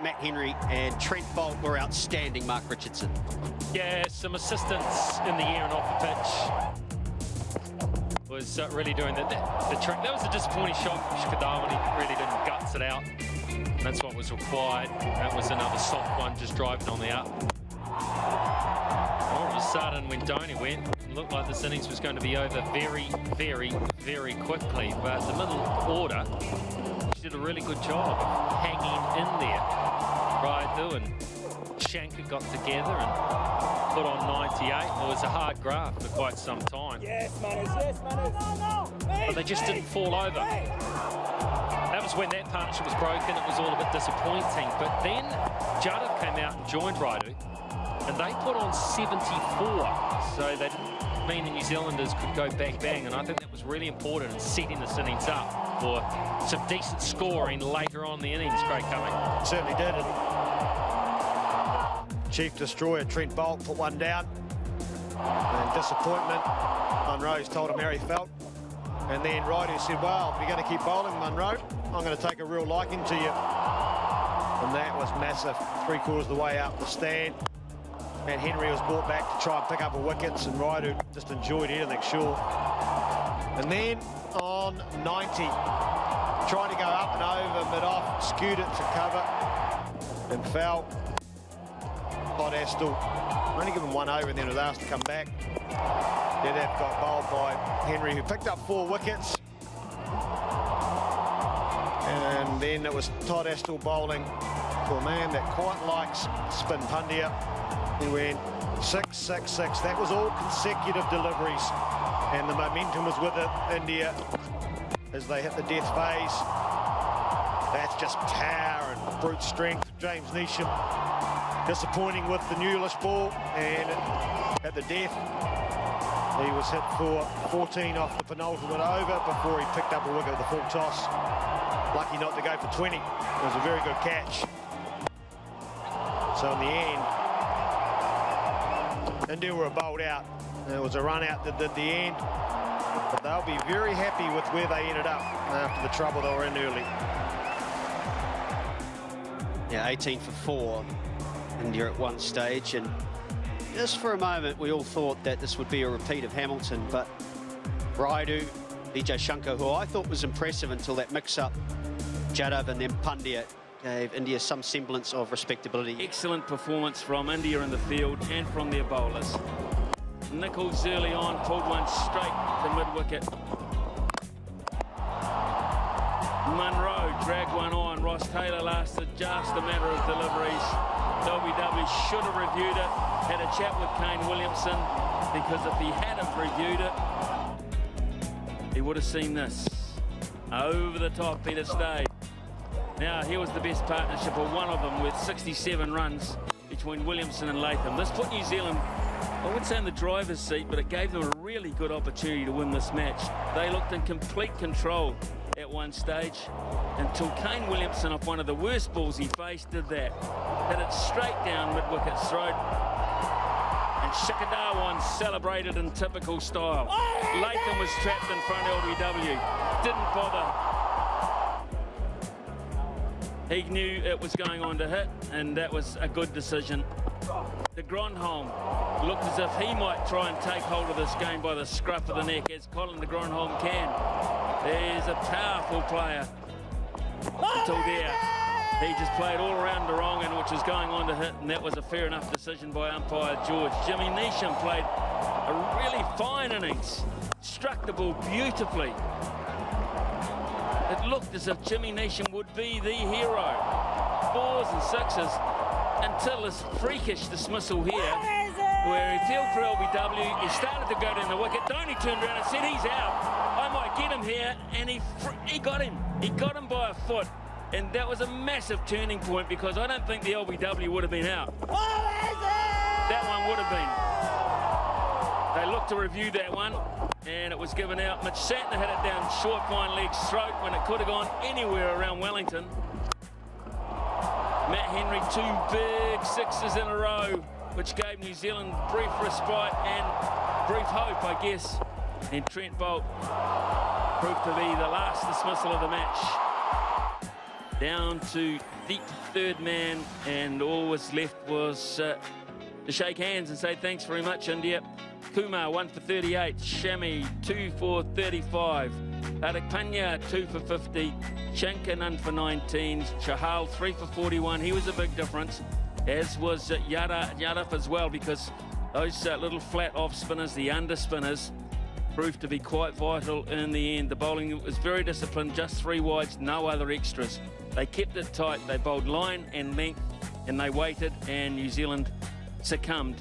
Matt Henry and Trent Boult were outstanding, Mark Richardson. Yeah, some assistance in the air and off the pitch. Was really doing the trick. That was a disappointing shot from Shikadawa. He really didn't guts it out. That's what was required. That was another soft one, just driving on the up. All of a sudden, when Dhoni went, it looked like this innings was going to be over very, very, very quickly. But the middle order did a really good job of hanging in there. Rayudu and Shankar got together and put on 98. It was a hard graft for quite some time. Yes, Manners, yes, Manners. But they just didn't fall over. That was when that partnership was broken. It was all a bit disappointing. But then Jada came out and joined Rayudu, and they put on 74. So that mean the New Zealanders could go bang. And I think that was really important in setting this innings up for some decent scoring later on in the innings. Great coming. Certainly did. And Chief Destroyer Trent Boult put one down. And disappointment. Munro's told him how he felt. And then Rayudu said, well, if you're going to keep bowling, Munro, I'm going to take a real liking to you. And that was massive. 3/4 of the way up the stand. And Henry was brought back to try and pick up a wickets, and Rayudu just enjoyed anything, sure. And then on 90, trying to go up and over, mid-off, skewed it to cover, and fell. Todd Astle only given one over, and then was asked to come back. Yeah, that got bowled by Henry, who picked up 4 wickets. And then it was Todd Astle bowling to a man that quite likes spin Pandya. He went 6, 6, 6. That was all consecutive deliveries. And the momentum was with it, India, as they hit the death phase. That's just power and brute strength. James Neesham disappointing with the Newlish ball, and at the death he was hit for 14 off the penultimate over before he picked up a wicket at the full toss. Lucky not to go for 20. It was a very good catch. So in the end, India were bowled out. There was a run out that did the end, but they'll be very happy with where they ended up after the trouble they were in early. Yeah, 18 for 4, India at one stage, and just for a moment we all thought that this would be a repeat of Hamilton, but Rayudu, Vijay Shankar, who I thought was impressive until that mix-up, Jadav and then Pandya gave India some semblance of respectability. Excellent performance from India in the field and from their bowlers. Nichols early on pulled one straight to mid-wicket. Munro dragged one on. Ross Taylor lasted just a matter of deliveries. LBW should have reviewed it, had a chat with Kane Williamson, because if he hadn't reviewed it, he would have seen this. Over the top, Peter stayed. Now, here was the best partnership, or one of them, with 67 runs between Williamson and Latham. This put New Zealand, I wouldn't say in the driver's seat, but it gave them a really good opportunity to win this match. They looked in complete control at one stage until Kane Williamson, off one of the worst balls he faced, did that. Hit it straight down mid-wicket's throat. And Shikadawa celebrated in typical style. Latham was trapped in front of LBW. Didn't bother. He knew it was going on to hit, and that was a good decision. De Grandhomme looked as if he might try and take hold of this game by the scruff of the neck, as Colin de Grandhomme can. There's a powerful player. Until there, he just played all around the wrong end, which was going on to hit, and that was a fair enough decision by umpire George. Jimmy Neesham played a really fine innings, struck the ball beautifully. It looked as if Jimmy Neesham would be the hero. 4s and 6s until this freakish dismissal here, where he fielded for LBW. He started to go down the wicket. Dhoni turned around and said, he's out. I might get him here, and he got him. He got him by a foot, and that was a massive turning point, because I don't think the LBW would have been out. That one would have been. They looked to review that one, and it was given out. Mitch Santner hit it down short fine leg's throat when it could have gone anywhere around Wellington. Matt Henry, 2 big 6s in a row, which gave New Zealand brief respite and brief hope, I guess. And Trent Boult proved to be the last dismissal of the match. down to deep third man, and all was left was to shake hands and say thanks very much, India. Kumar 1 for 38, Shami 2 for 35, Hardik Pandya 2 for 50, Shankar none for 19, Chahal 3 for 41. He was a big difference, as was Yadav as well, because those little flat off spinners, the under spinners, proved to be quite vital in the end. The bowling was very disciplined, just 3 wides, no other extras. They kept it tight, they bowled line and length, and they waited, and New Zealand succumbed.